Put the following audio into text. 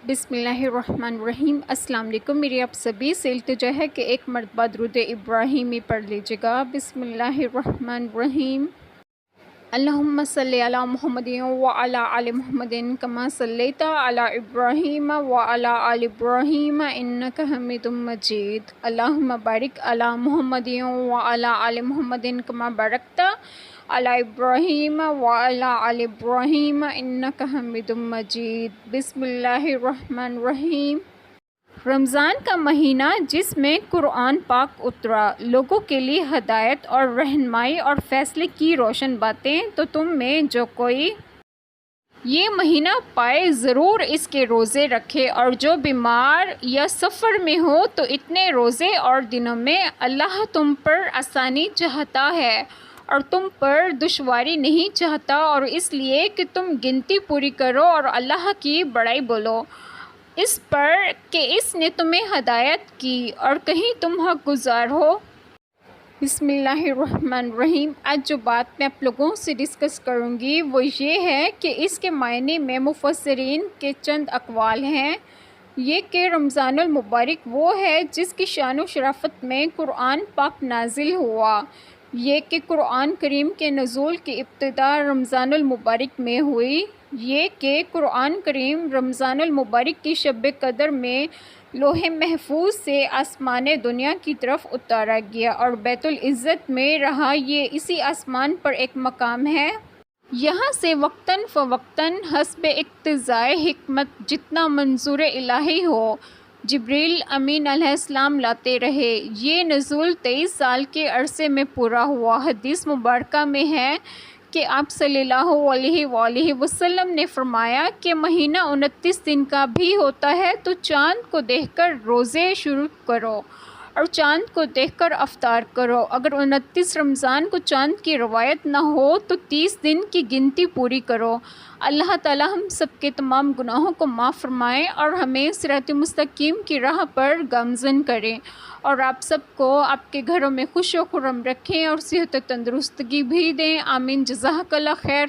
بسم اللہ الرحمن الرحیم۔ السلام علیکم۔ میری آپ سبھی سے التجا ہے کہ ایک مرتبہ درود ابراہیمی پڑھ لیجیے گا۔ بسم اللہ الرحمن الرحیم۔ اللہم صلی علی محمد وعلی آل محمد کما صلیت علی ابراہیم وعلی آل ابراہیم انک حمید مجید۔ اللہم بارک علی محمد وعلی آل محمد کما بارکت علی ابراہیم وعلی آل ابراہیم انک حمید مجید۔ بسم اللہ الرحمن الرحیم۔ رمضان کا مہینہ جس میں قرآن پاک اترا، لوگوں کے لیے ہدایت اور رہنمائی اور فیصلے کی روشن باتیں، تو تم میں جو کوئی یہ مہینہ پائے ضرور اس کے روزے رکھے، اور جو بیمار یا سفر میں ہو تو اتنے روزے اور دنوں میں اللہ تم پر آسانی چاہتا ہے اور تم پر دشواری نہیں چاہتا، اور اس لیے کہ تم گنتی پوری کرو اور اللہ کی بڑائی بولو اس پر کہ اس نے تمہیں ہدایت کی اور کہیں تم حق گزار ہو۔ بسم اللہ الرحمن الرحیم۔ آج جو بات میں آپ لوگوں سے ڈسکس کروں گی وہ یہ ہے کہ اس کے معنی میں مفسرین کے چند اقوال ہیں۔ یہ کہ رمضان المبارک وہ ہے جس کی شان و شرافت میں قرآن پاک نازل ہوا۔ یہ کہ قرآن کریم کے نزول کی ابتدا رمضان المبارک میں ہوئی۔ یہ کہ قرآن کریم رمضان المبارک کی شب قدر میں لوح محفوظ سے آسمان دنیا کی طرف اتارا گیا اور بیت العزت میں رہا۔ یہ اسی آسمان پر ایک مقام ہے۔ یہاں سے وقتاً فوقتاً حسب اقتضائے حکمت جتنا منظور الہی ہو جبریل امین علیہ السلام لاتے رہے۔ یہ نزول 23 سال کے عرصے میں پورا ہوا۔ حدیث مبارکہ میں ہے کہ آپ صلی اللہ علیہ وآلہ وسلم نے فرمایا کہ مہینہ 29 دن کا بھی ہوتا ہے تو چاند کو دیکھ کر روزے شروع کرو اور چاند کو دیکھ کر افطار کرو۔ اگر 29 رمضان کو چاند کی روایت نہ ہو تو 30 دن کی گنتی پوری کرو۔ اللہ تعالی ہم سب کے تمام گناہوں کو معاف فرمائے اور ہمیں صراط مستقیم کی راہ پر گامزن کرے، اور آپ سب کو آپ کے گھروں میں خوش و خرم رکھیں اور صحت و تندرستگی بھی دیں۔ آمین۔ جزاک اللہ خیر۔